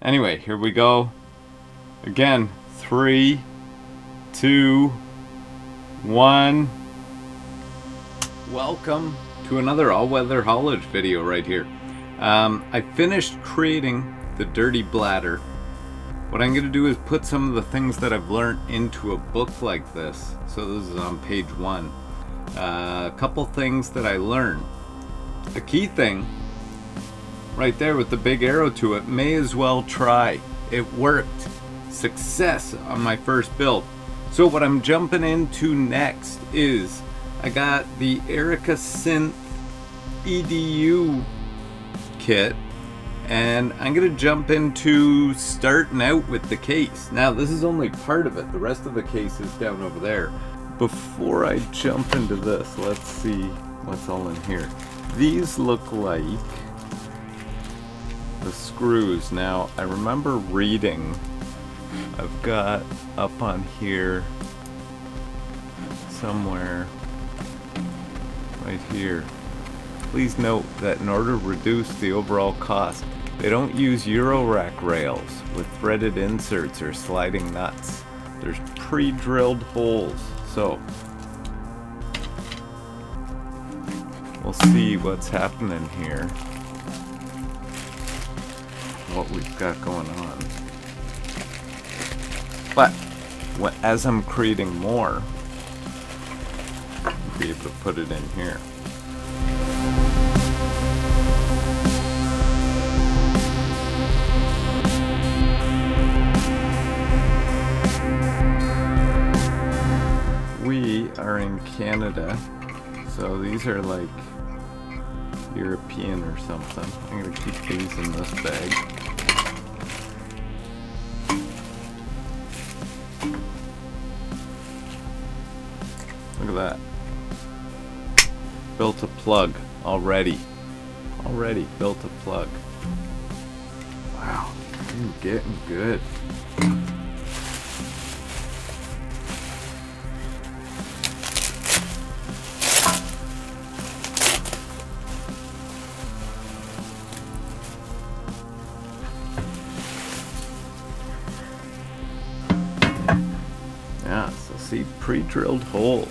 Anyway, here we go. Again, 3, 2, 1. Welcome to another all-weather haulage video right here. I finished creating the Dirty Blatter. What I'm going to do is put some of the things that I've learned into a book like this. So this is on page 1. A couple things that I learned. The key thing, right there with the big arrow to it, may as well try. It worked. Success on my first build. So what I'm jumping into next is I got the Synth EDU kit, and I'm gonna jump into starting out with the case. Now this is only part of it. The rest of the case is down over there. Before I jump into this, let's see what's all in here. These look like the screws. Now I remember reading, I've got up on here somewhere, right here. Please note that in order to reduce the overall cost, they don't use Eurorack rails with threaded inserts or sliding nuts. There's pre-drilled holes. So we'll see what's happening here, what we've got going on. But as I'm creating more, I'll be able to put it in here. We are in Canada, so these are like European or something. I'm gonna keep these in this bag. Look at that. Built a plug already. Already built a plug. Wow, I'm getting good. Yeah, so see, pre-drilled holes.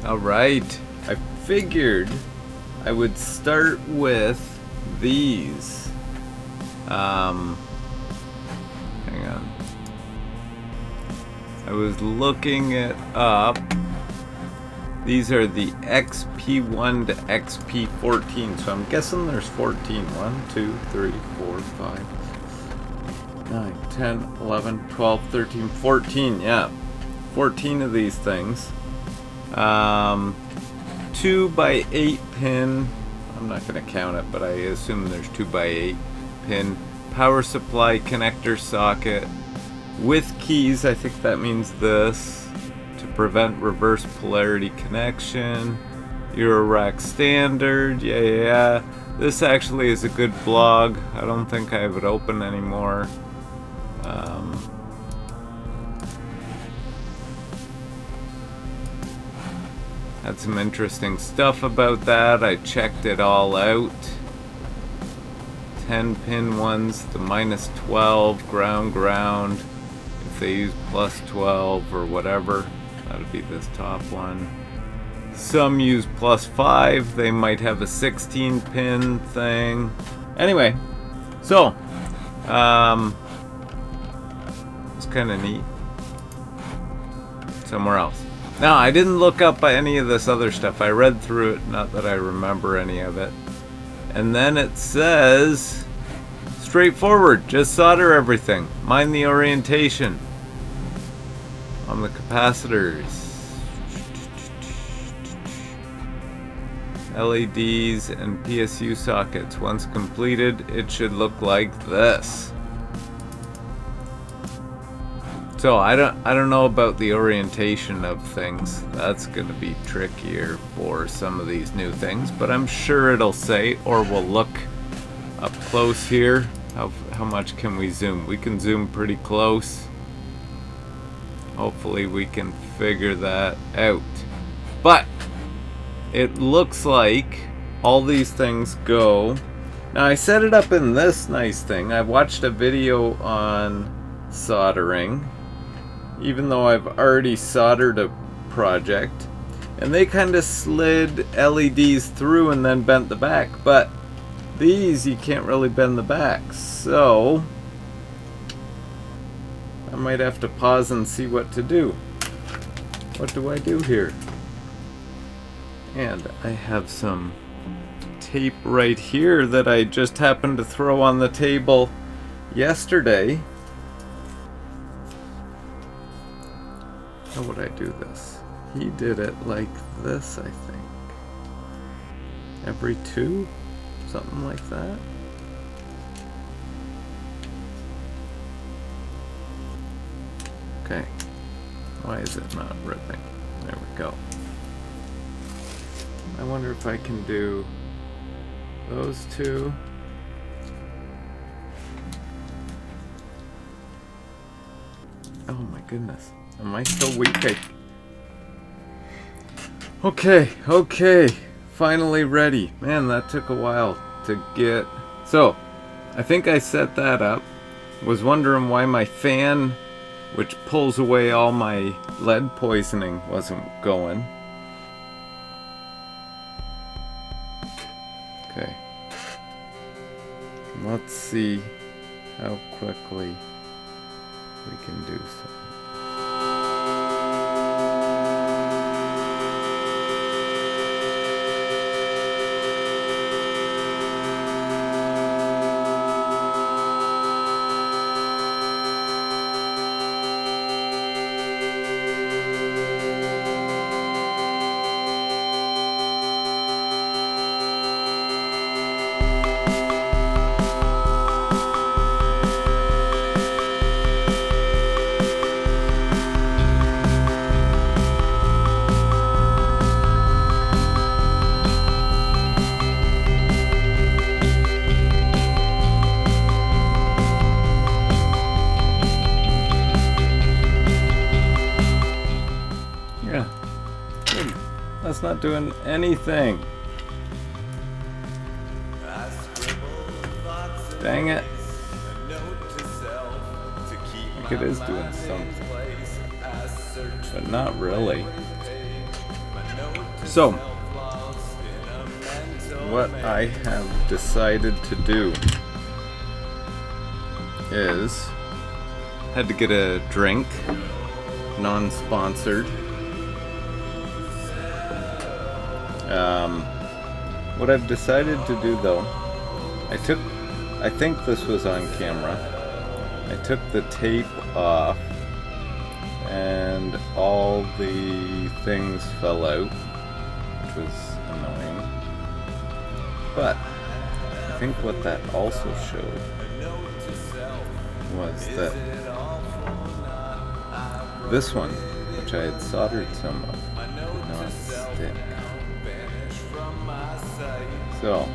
Alright, I figured I would start with these. Hang on. I was looking it up. These are the XP1 to XP14, so I'm guessing there's 14. 1, 2, 3, 4, 5, 9, 10, 11, 12, 13, 14, yeah. 14 of these things. 2 by 8 pin, I'm not going to count it, but I assume there's 2 by 8 pin power supply connector socket with keys. I think that means this, to prevent reverse polarity connection. Eurorack standard, yeah. This actually is a good blog. I don't think I have it open anymore. Had some interesting stuff about that. I checked it all out. 10 pin ones, the minus 12 ground. If they use plus 12 or whatever, that would be this top one. Some use plus 5. They might have a 16 pin thing. Anyway, so it's kind of neat. Somewhere else. Now, I didn't look up any of this other stuff. I read through it, not that I remember any of it. And then it says, straightforward, just solder everything. Mind the orientation on the capacitors. LEDs and PSU sockets. Once completed, it should look like this. So I don't know about the orientation of things. That's going to be trickier for some of these new things, but I'm sure it'll say, or we'll look up close here. How much can we zoom? We can zoom pretty close. Hopefully we can figure that out. But it looks like all these things go. Now I set it up in this nice thing. I watched a video on soldering, even though I've already soldered a project, and they kind of slid LEDs through and then bent the back, but these you can't really bend the back, so I might have to pause and see what to do. What do I do here? And I have some tape right here that I just happened to throw on the table yesterday. How would I do this? He did it like this, I think. Every two? Something like that. Okay. Why is it not ripping? There we go. I wonder if I can do those two. Oh my goodness. Am I so weak? Okay. Finally ready. Man, that took a while to get. So, I think I set that up. Was wondering why my fan, which pulls away all my lead poisoning, wasn't going. Okay. Let's see how quickly we can do so. That's not doing anything. Dang it. I think it is doing something, but not really. So, what I have decided to do is, had to get a drink, non-sponsored. What I've decided to do though, I think this was on camera, I took the tape off and all the things fell out, which was annoying, but I think what that also showed was that this one, which I had soldered some of, did not stick. So,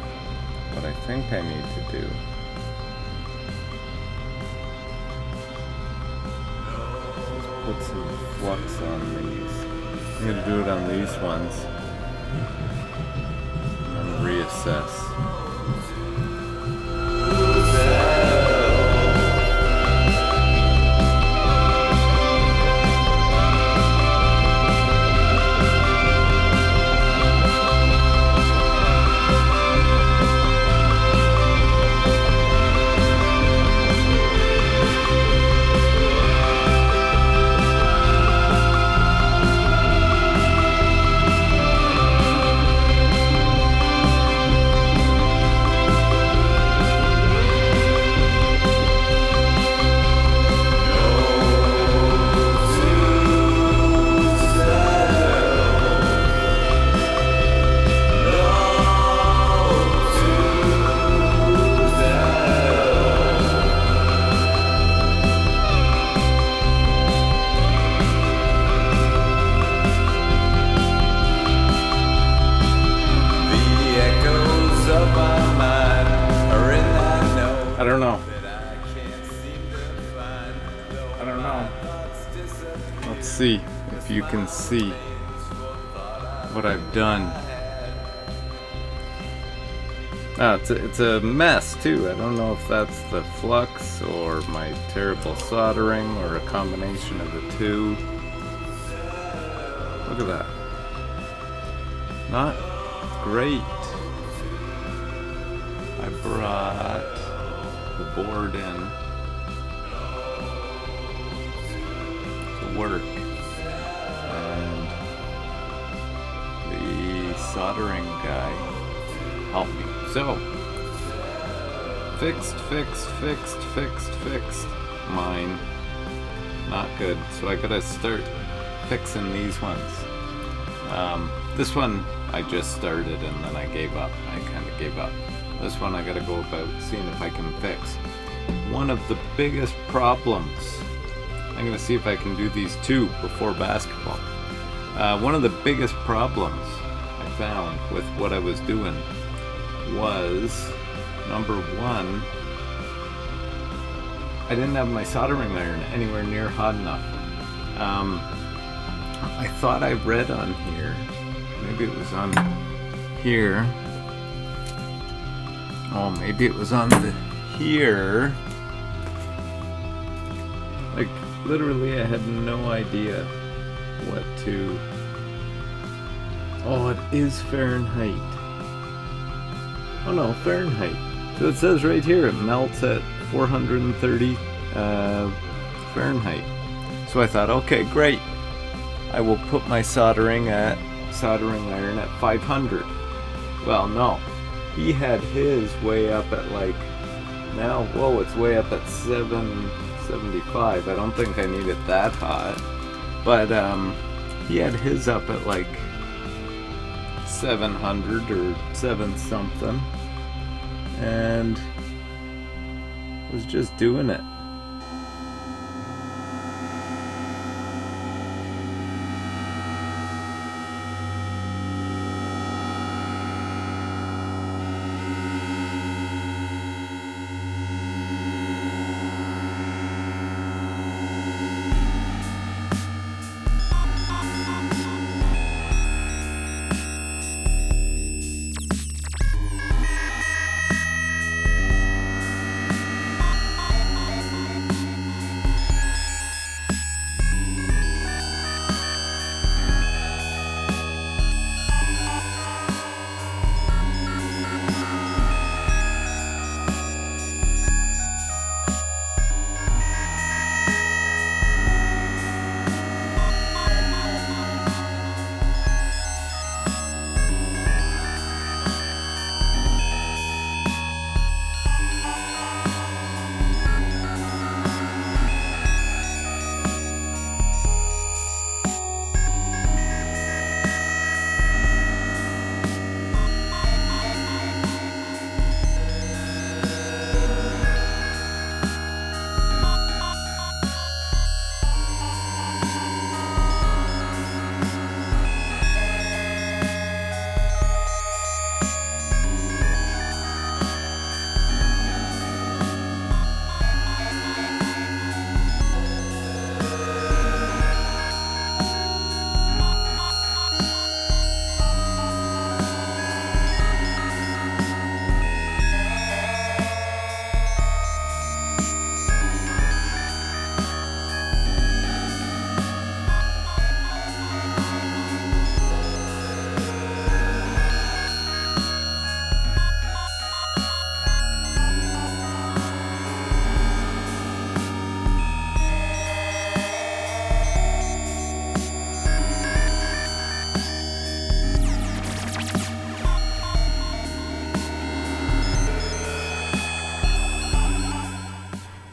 what I think I need to do is put some flux on these. I'm going to do it on these ones and then reassess. See if you can see what I've done. It's a mess too. I don't know if that's the flux or my terrible soldering or a combination of the two. Look at that. Not great. I brought the board in to work, and the soldering guy helped me. So, fixed. Mine, not good. So I gotta start fixing these ones. This one I just started and then I gave up. I kind of gave up. This one I gotta go about seeing if I can fix. One of the biggest problems, I'm gonna see if I can do these two before basketball. One of the biggest problems I found with what I was doing was, number one, I didn't have my soldering iron anywhere near hot enough. I thought I read on here, maybe it was on here. Oh, maybe it was on the here. Like, literally I had no idea what to... Oh, it is Fahrenheit. Oh no, Fahrenheit. So it says right here it melts at 430 Fahrenheit. So I thought, okay, great. I will put my soldering iron at 500. Well, no. He had his way up at like, now, whoa, it's way up at 775. I don't think I need it that hot. But he had his up at like 700 or 7 something, and was just doing it.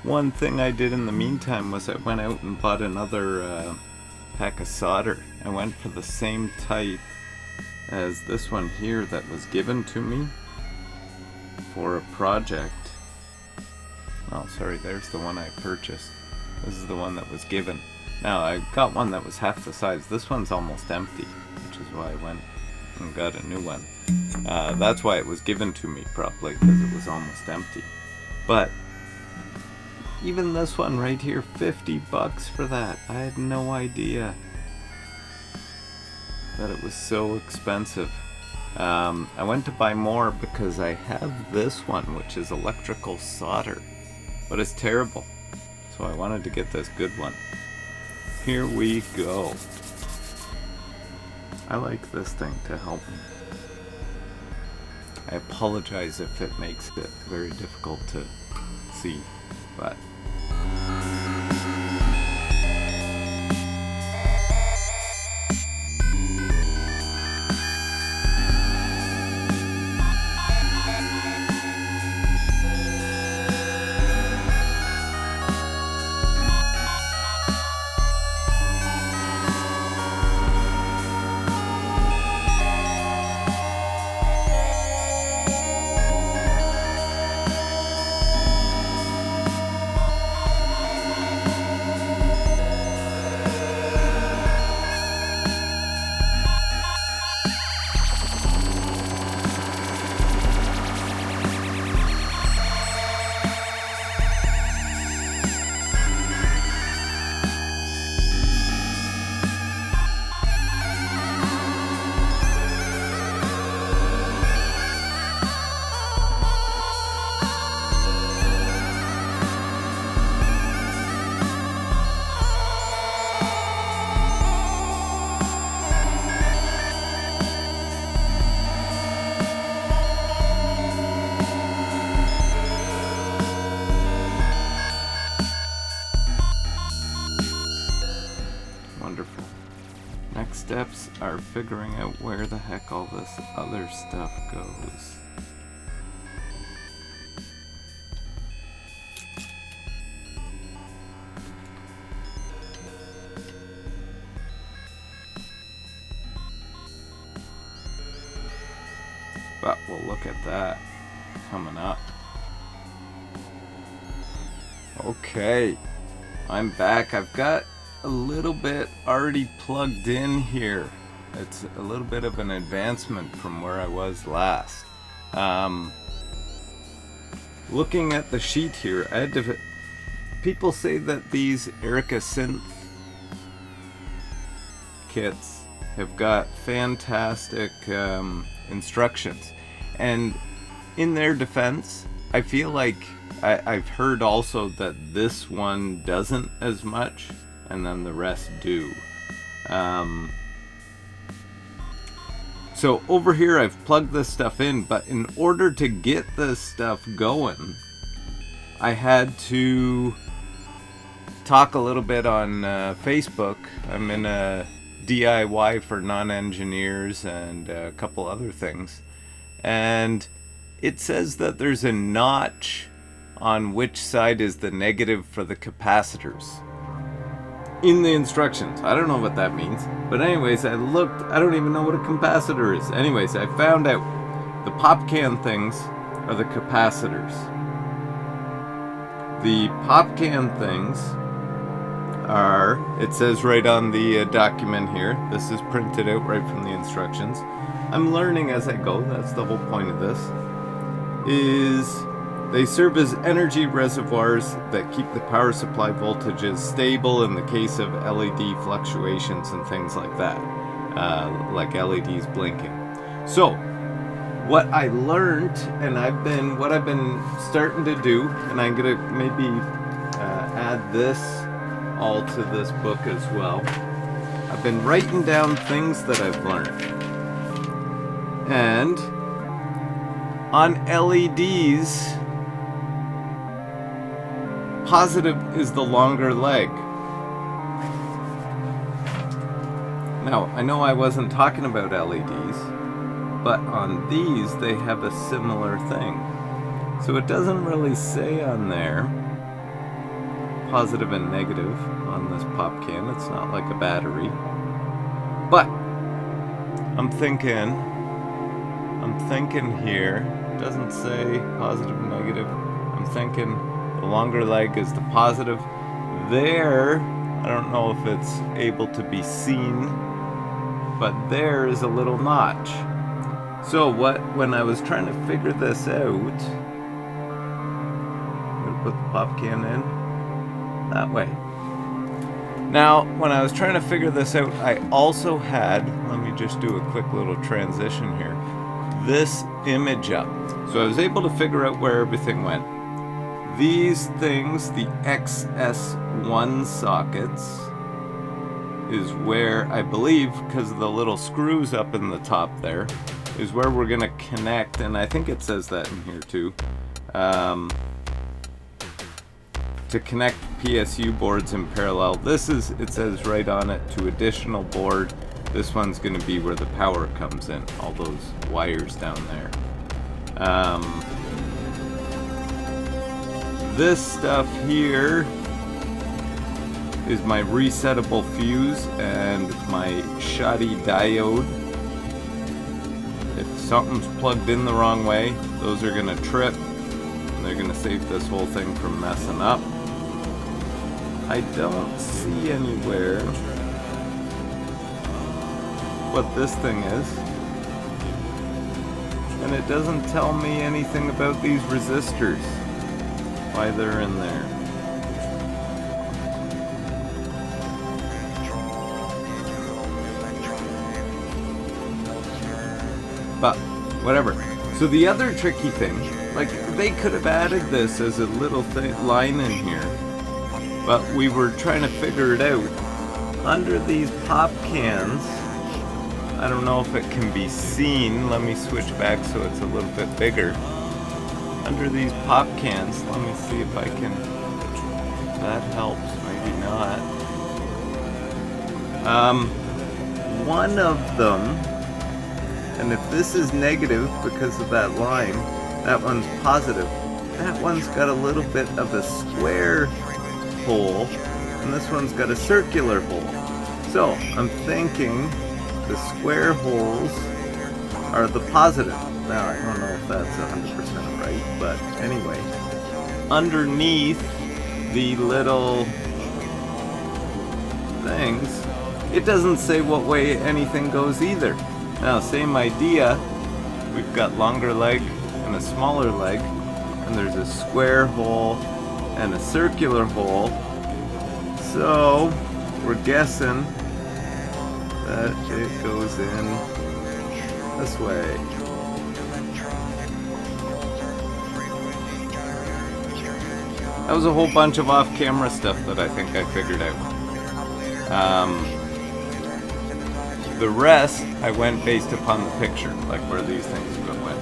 One thing I did in the meantime was I went out and bought another pack of solder. I went for the same type as this one here that was given to me for a project. Oh, sorry, there's the one I purchased. This is the one that was given. Now, I got one that was half the size. This one's almost empty, which is why I went and got a new one. That's why it was given to me, probably, because it was almost empty. But even this one right here, $50 for that. I had no idea that it was so expensive. I went to buy more because I have this one, which is electrical solder, but it's terrible. So I wanted to get this good one. Here we go. I like this thing to help me. I apologize if it makes it very difficult to see, but... Wonderful. Next steps are figuring out where the heck all this other stuff goes. But we'll look at that coming up. Okay, I'm back. I've got a little bit already plugged in here. It's a little bit of an advancement from where I was last. Looking at the sheet here, I had to... People say that these Synth kits have got fantastic instructions, and in their defense, I feel like I've heard also that this one doesn't as much, and then the rest do. So over here I've plugged this stuff in, but in order to get this stuff going, I had to talk a little bit on Facebook. I'm in a DIY for non-engineers and a couple other things, and it says that there's a notch on which side is the negative for the capacitors in the instructions. I don't know what that means, but anyways, I looked. I don't even know what a capacitor is. Anyways, I found out the pop can things are the capacitors. The pop can things are, it says right on the document here, this is printed out right from the instructions. I'm learning as I go, that's the whole point of this, is they serve as energy reservoirs that keep the power supply voltages stable in the case of LED fluctuations and things like that, like LEDs blinking. So, what I learned, and what I've been starting to do, and I'm gonna maybe add this all to this book as well. I've been writing down things that I've learned, and on LEDs, positive is the longer leg. Now, I know I wasn't talking about LEDs, but on these they have a similar thing. So it doesn't really say on there positive and negative on this pop can. It's not like a battery. But I'm thinking here, it doesn't say positive and negative. I'm thinking the longer leg is the positive. There, I don't know if it's able to be seen, but there is a little notch. So when I was trying to figure this out, I'm going to put the pop can in that way. Now, when I was trying to figure this out, I also had, let me just do a quick little transition here. this image up. So I was able to figure out where everything went. These things, the XS1 sockets, is where I believe, because of the little screws up in the top there, is where we're going to connect, and I think it says that in here too, to connect PSU boards in parallel. This is, it says right on it, to additional board. This one's going to be where the power comes in, all those wires down there. This stuff here is my resettable fuse and my shoddy diode. If something's plugged in the wrong way, those are going to trip, and they're going to save this whole thing from messing up. I don't see anywhere what this thing is, and it doesn't tell me anything about these resistors, why they're in there. But whatever. So the other tricky thing, like, they could have added this as a little line in here, but we were trying to figure it out. Under these pop cans, I don't know if it can be seen. Let me switch back so it's a little bit bigger. Under these pop cans, let me see if I can, that helps, maybe not. One of them, and if this is negative because of that line, that one's positive. That one's got a little bit of a square hole, and this one's got a circular hole. So I'm thinking the square holes are the positive. Now I don't know if that's 100% right, but anyway, underneath the little things, it doesn't say what way anything goes either. Now, same idea, we've got longer leg and a smaller leg, and there's a square hole and a circular hole, so we're guessing that it goes in this way. That was a whole bunch of off-camera stuff that I think I figured out. The rest, I went based upon the picture, like where these things go in.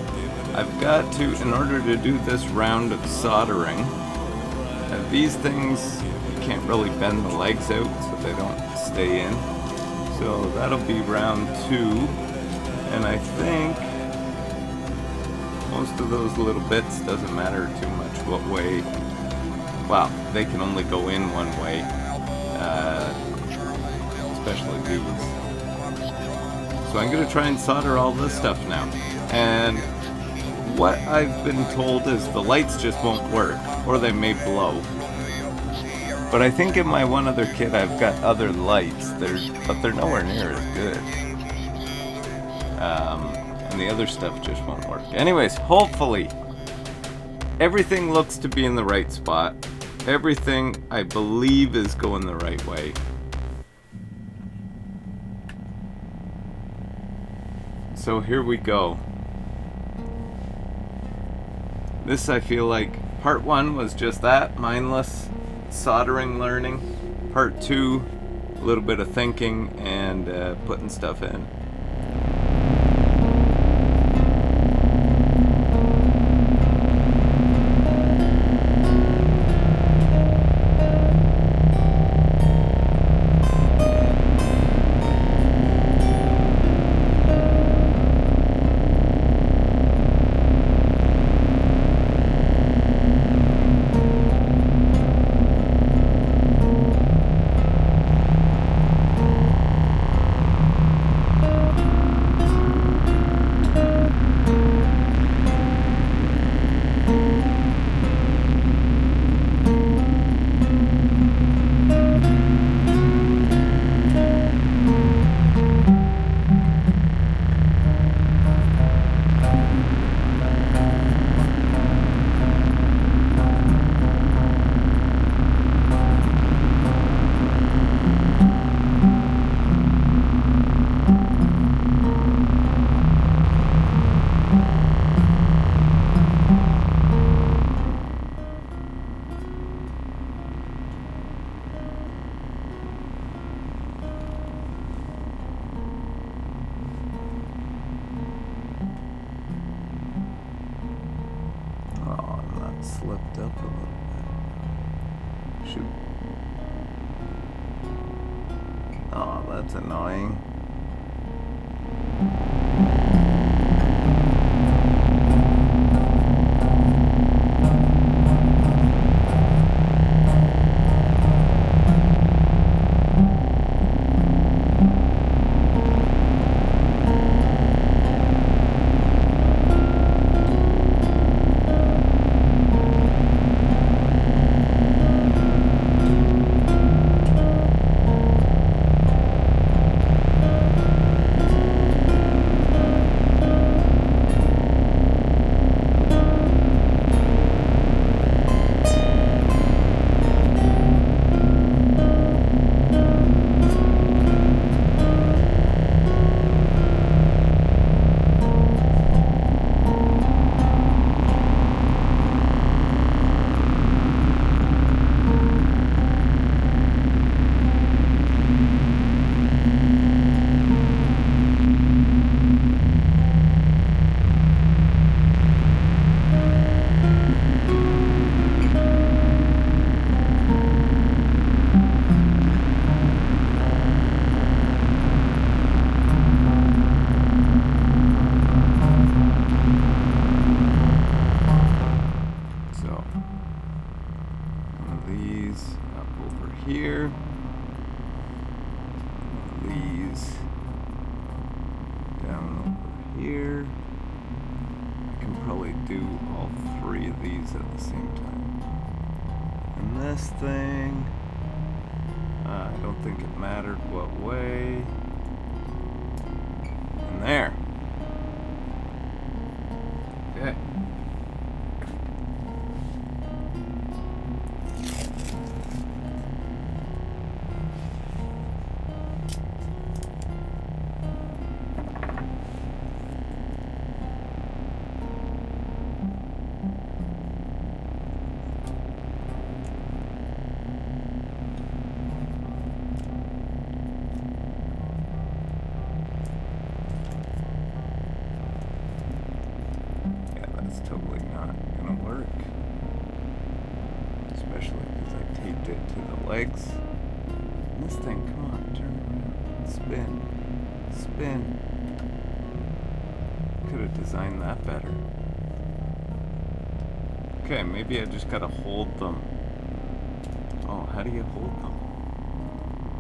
I've got to, in order to do this round of soldering, these things, you can't really bend the legs out so they don't stay in. So that'll be round 2, and I think most of those little bits doesn't matter too much what way. Wow, they can only go in one way, especially these. So I'm going to try and solder all this stuff now. And what I've been told is the lights just won't work, or they may blow. But I think in my one other kit I've got other lights, but they're nowhere near as good. And the other stuff just won't work. Anyways, hopefully everything looks to be in the right spot. Everything, I believe, is going the right way. So here we go. This, I feel like, part 1 was just that, mindless soldering learning. Part 2, a little bit of thinking and putting stuff in. Shoot. Oh, that's annoying. Here, these down over here. I can probably do all three of these at the same time. And this thing, I don't think it mattered what way. And there. Okay. Totally not gonna work, especially because I taped it to the legs. And this thing, come on, turn around, spin. Could have designed that better. Okay, maybe I just gotta hold them. Oh, how do you hold them?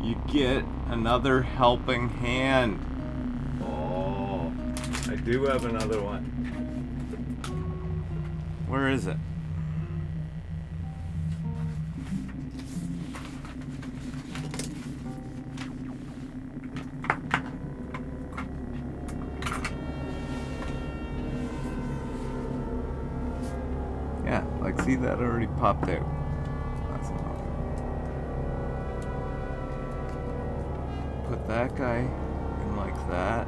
You get another helping hand. Oh, I do have another one. Where is it? Yeah, like see that already popped out. That's annoying. Put that guy in like that.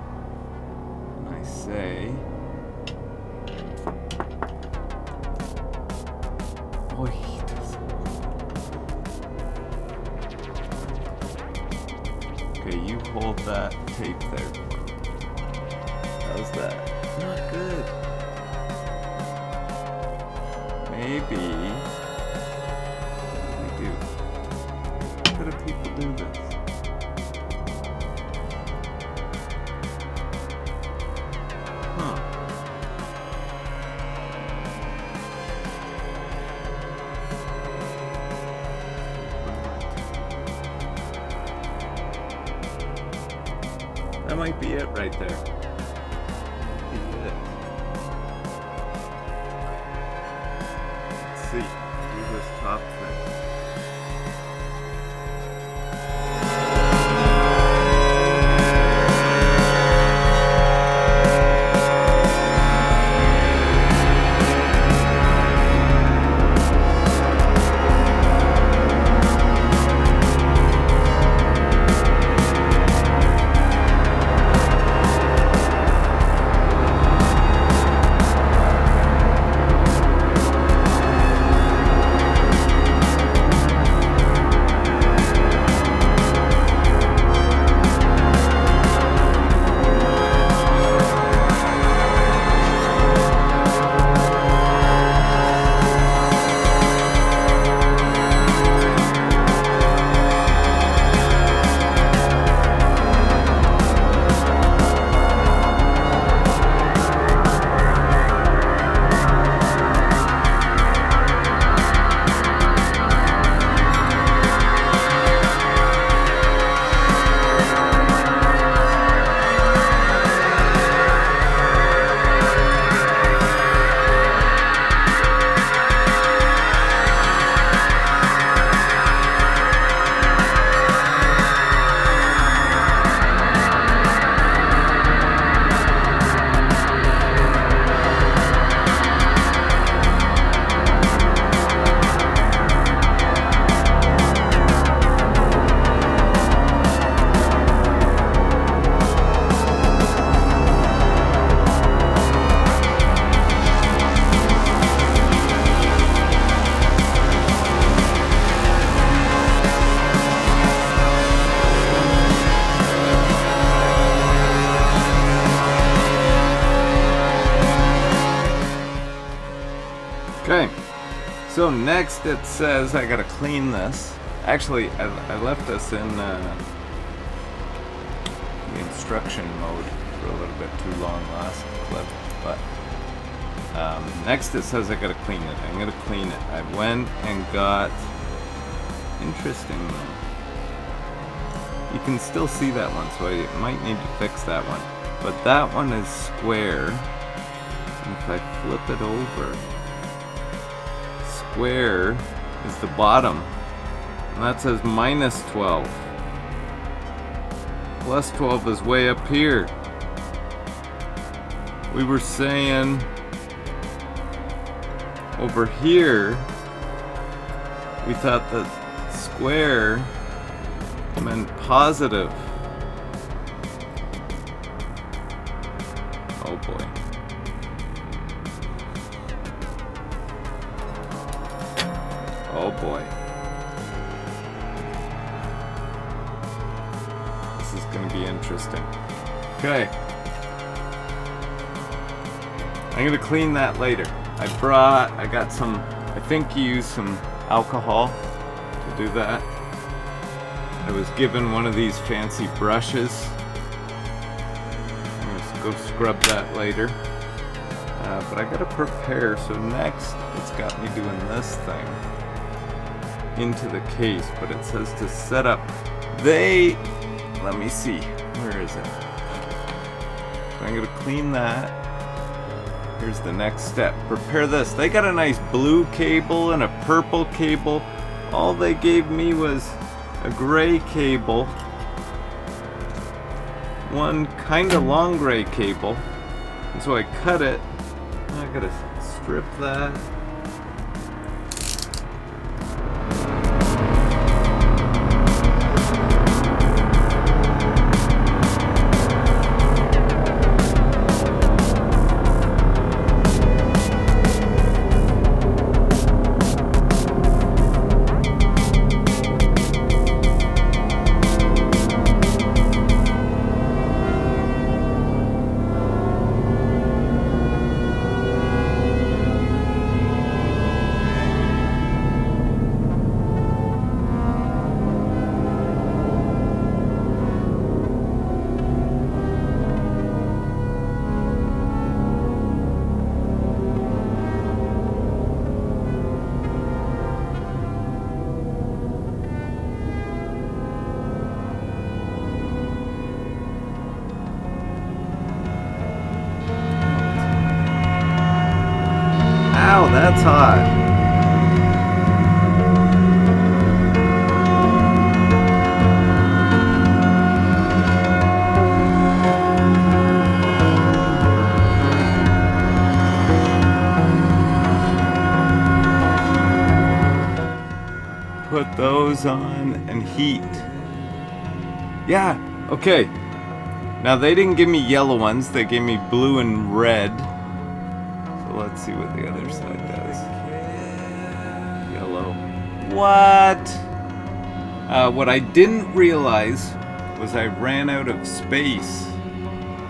And I say, oh, he does. Okay, you hold that tape there. How's that? Not good. Maybe we do. How do people do this? Huh. That might be it right there. Be it. Let's see. Do this top thing. So next it says I gotta clean this. Actually, I left us in the instruction mode for a little bit too long last clip, but next it says I gotta clean it. I'm gonna clean it. I went and got, interesting though, you can still see that one, so I might need to fix that one. But that one is square, and if I flip it over, square is the bottom, and that says minus 12. Plus 12 is way up here. We were saying over here, we thought that square meant positive. Oh boy. Oh boy. This is going to be interesting. Okay. I'm going to clean that later. I got some, I think you use some alcohol to do that. I was given one of these fancy brushes. I'm going to go scrub that later. But I got to prepare, so next it's got me doing this thing into the case, but it says to set up. Let me see, where is it? So I'm going to clean that. Here's the next step. Prepare this. They got a nice blue cable and a purple cable. All they gave me was a gray cable. One kind of long gray cable. And so I cut it. I gotta strip that. Ow, that's hot. Put those on and heat. Yeah, okay. Now they didn't give me yellow ones, they gave me blue and red. Let's see what the other side does. Yellow. What? What I didn't realize was I ran out of space,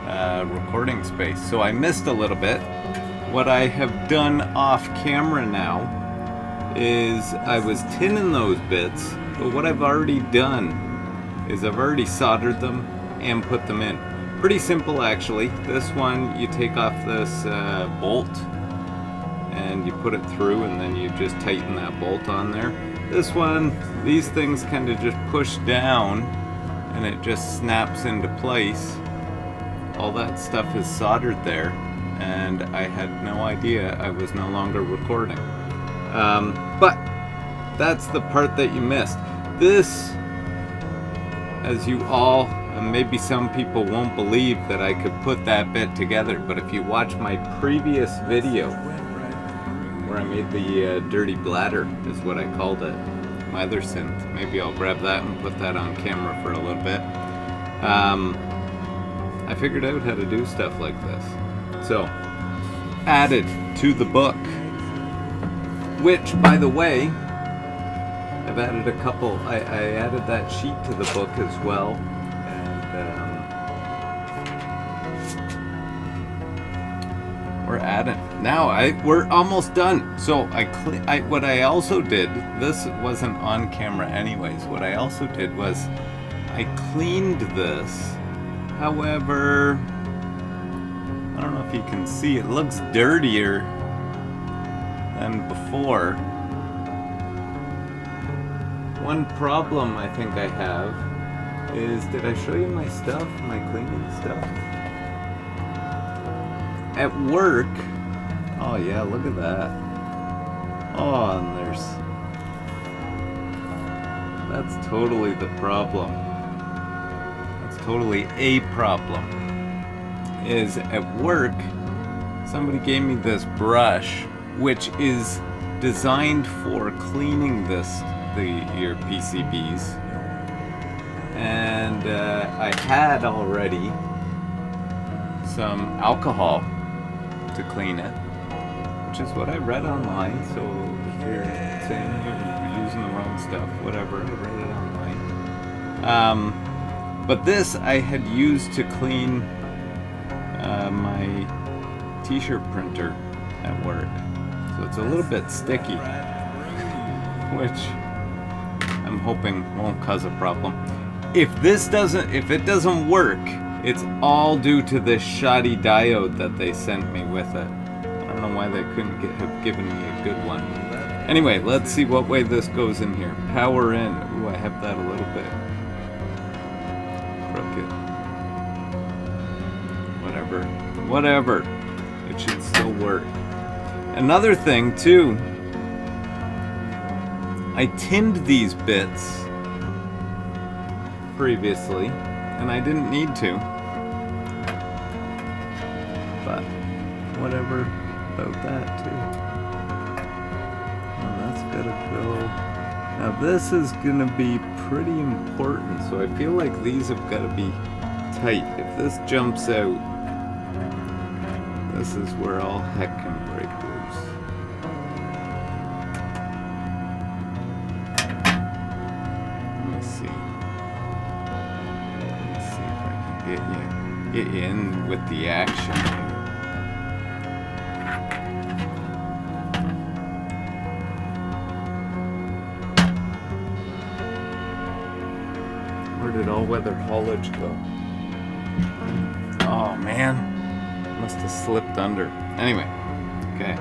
recording space, so I missed a little bit. What I have done off camera now is I was tinning those bits, but what I've already done is I've already soldered them and put them in. Pretty simple actually. This one, you take off this bolt and you put it through, and then you just tighten that bolt on there. This one, these things kind of just push down and it just snaps into place. All that stuff is soldered there, and I had no idea I was no longer recording. But that's the part that you missed. This, as you all, and maybe some people won't believe that I could put that bit together, but if you watch my previous video where I made the Dirty Blatter, is what I called it, my other synth. Maybe I'll grab that and put that on camera for a little bit. I figured out how to do stuff like this. So, added to the book, which, by the way, I've added a couple, I added that sheet to the book as well. And we're at it. Now we're almost done. So what I also did, this wasn't on camera anyways, what I also did was I cleaned this. However, I don't know if you can see, it looks dirtier than before. One problem I think I have is, did I show you my stuff, my cleaning stuff? At work, oh yeah, look at that. Oh, and that's totally the problem. That's totally a problem. Is at work, somebody gave me this brush, which is designed for cleaning your PCBs. And I had already some alcohol to clean it, which is what I read online. So if you're saying you're using the wrong stuff, whatever, I read it online. But this I had used to clean my t-shirt printer at work. So it's a little bit sticky, which I'm hoping won't cause a problem. If it doesn't work, it's all due to this shoddy diode that they sent me with it. I don't know why they couldn't have given me a good one. Anyway, let's see what way this goes in here. Power in. Ooh, I have that a little bit crooked. Whatever. It should still work. Another thing too, I tinned these bits previously, and I didn't need to, but whatever about that too. Well, that's gotta go. Now this is gonna be pretty important, so I feel like these have got to be tight. If this jumps out, this is where all heck can break loose. Get you in with the action here. Where did all-weather haulage go? Oh man, must have slipped under. Anyway, okay.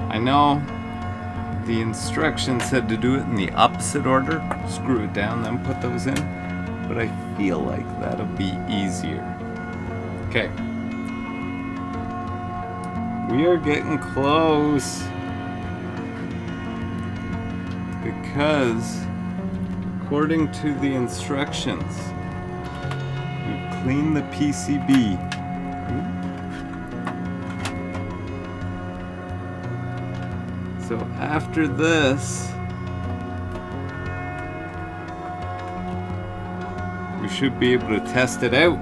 I know the instructions said to do it in the opposite order, screw it down, then put those in, but I feel like that'll be easier. Okay. We are getting close, because according to the instructions, we've cleaned the PCB. So after this, we should be able to test it out.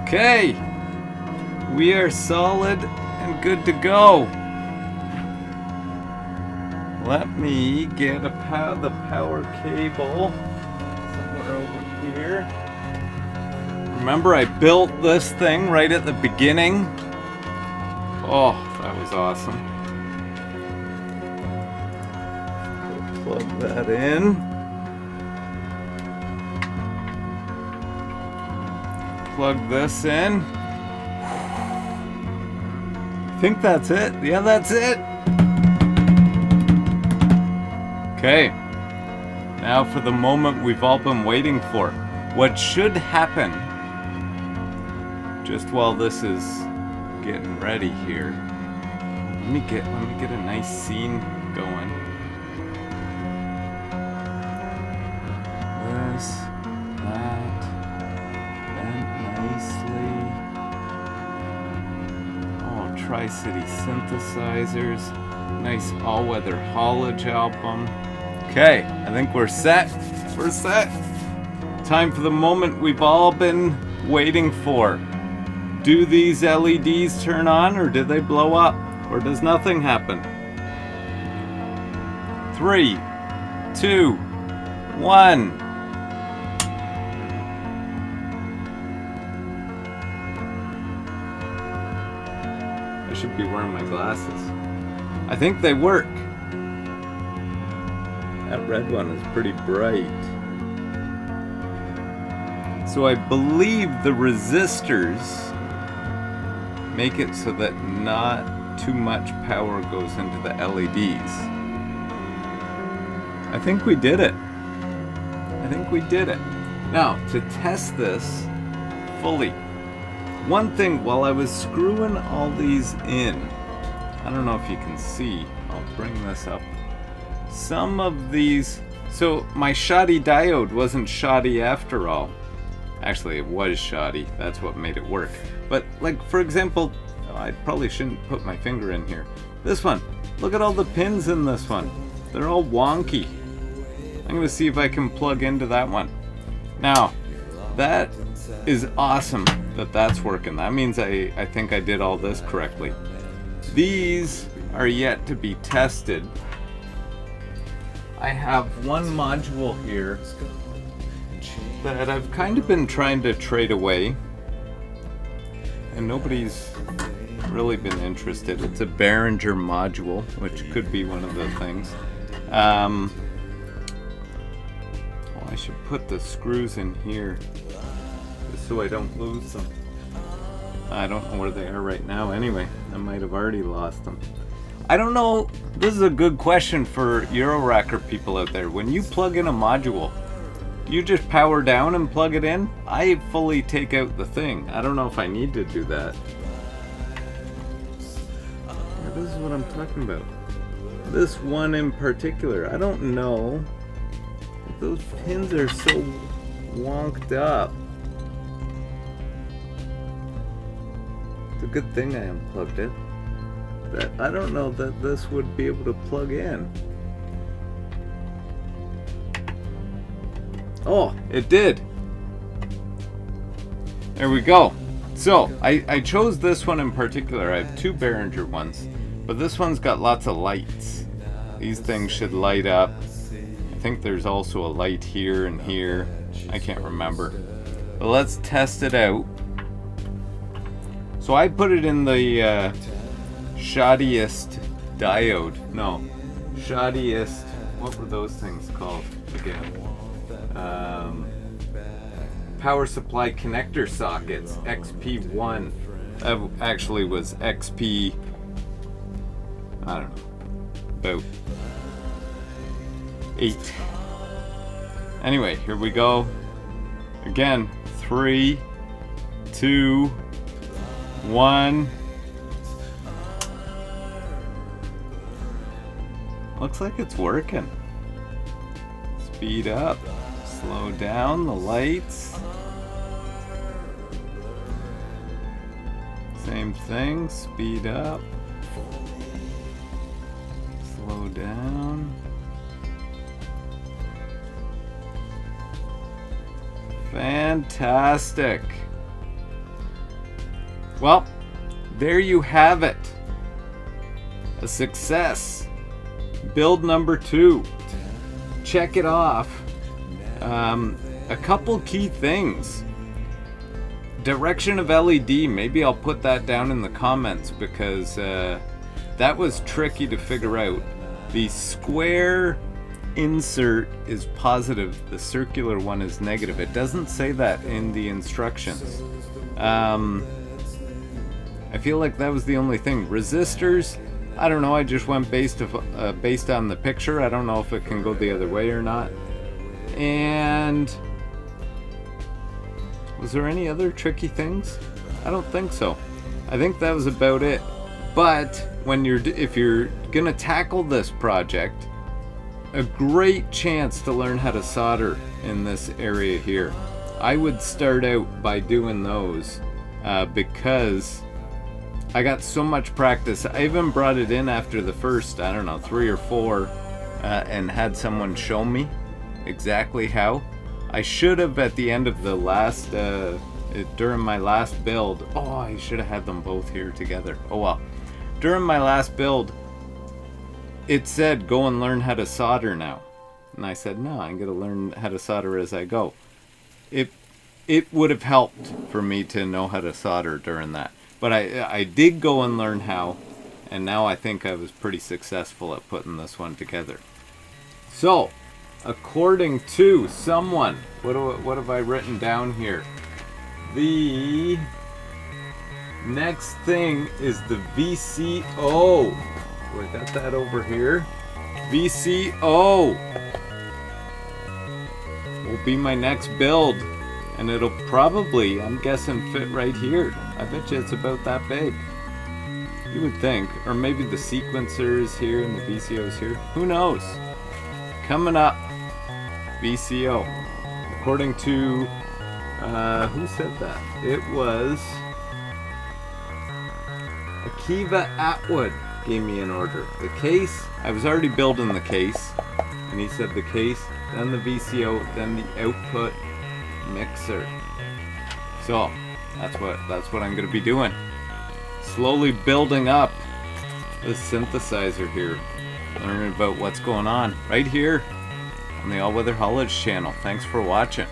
Okay, we are solid and good to go. Let me get the power cable somewhere over here. Remember, I built this thing right at the beginning. Oh, that was awesome. Plug that in. Plug this in. I think that's it. Yeah, that's it. Okay. Now for the moment we've all been waiting for. What should happen just while this is getting ready here, let me get a nice scene going. This, that, bent nicely. Oh, Tri-City synthesizers. Nice all-weather haulage album. Okay, I think we're set. We're set. Time for the moment we've all been waiting for. Do these LEDs turn on, or do they blow up? Or does nothing happen? 3, 2, 1. I should be wearing my glasses. I think they work. That red one is pretty bright. So I believe the resistors make it so that not too much power goes into the LEDs. I think we did it. I think we did it. Now, to test this fully, one thing, while I was screwing all these in, I don't know if you can see, I'll bring this up. Some of these, so my shoddy diode wasn't shoddy after all. Actually, it was shoddy, that's what made it work. But like, for example, I probably shouldn't put my finger in here. This one, look at all the pins in this one. They're all wonky. I'm gonna see if I can plug into that one. Now, that is awesome that that's working. That means I think I did all this correctly. These are yet to be tested. I have one module here that I've kind of been trying to trade away, and nobody's really been interested. It's a Behringer module, which could be one of the things. Well, I should put the screws in here just so I don't lose them. I don't know where they are right now anyway. I might have already lost them. I don't know. This is a good question for Euroracker people out there. When you plug in a module, do you just power down and plug it in? I fully take out the thing. I don't know if I need to do that. Yeah, this is what I'm talking about. This one in particular, I don't know. Those pins are so wonked up. It's a good thing I unplugged it. That I don't know that this would be able to plug in. Oh, it did. There we go. So, I chose this one in particular. I have two Behringer ones, but this one's got lots of lights. These things should light up. I think there's also a light here and here. I can't remember. But let's test it out. So I put it in the shoddiest diode. No, shoddiest. What were those things called again? Power supply connector sockets, XP1. That actually was XP, I don't know, about 8. Anyway, here we go. Again, 3, 2, 1. Looks like it's working. Speed up, slow down the lights. Same thing, speed up, slow down. Fantastic. Well, there you have it. A success. Build number 2. Check it off. A couple key things. Direction of LED, maybe I'll put that down in the comments because that was tricky to figure out. The square insert is positive, the circular one is negative. It doesn't say that in the instructions. I feel like that was the only thing. Resistors, I don't know, I just went based on the picture. I don't know if it can go the other way or not. And was there any other tricky things? I don't think so. I think that was about it. But if you're gonna tackle this project, a great chance to learn how to solder in this area here. I would start out by doing those because I got so much practice. I even brought it in after the first, I don't know, 3 or 4 and had someone show me exactly how. I should have at the end of the last, during my last build, I should have had them both here together. Oh well. During my last build, it said go and learn how to solder now. And I said, no, I'm going to learn how to solder as I go. It would have helped for me to know how to solder during that. But I did go and learn how, and now I think I was pretty successful at putting this one together. So, according to someone, what have I written down here? The next thing is the VCO. I got that over here. VCO will be my next build. And it'll probably, I'm guessing, fit right here. I bet you it's about that big. You would think. Or maybe the sequencer is here and the VCO is here. Who knows? Coming up, VCO. According to, who said that? It was Akiva Atwood gave me an order. The case, I was already building the case. And he said the case, then the VCO, then the output mixer. So that's what I'm gonna be doing. Slowly building up this synthesizer here. Learning about what's going on right here on the All Weather Haulage channel. Thanks for watching.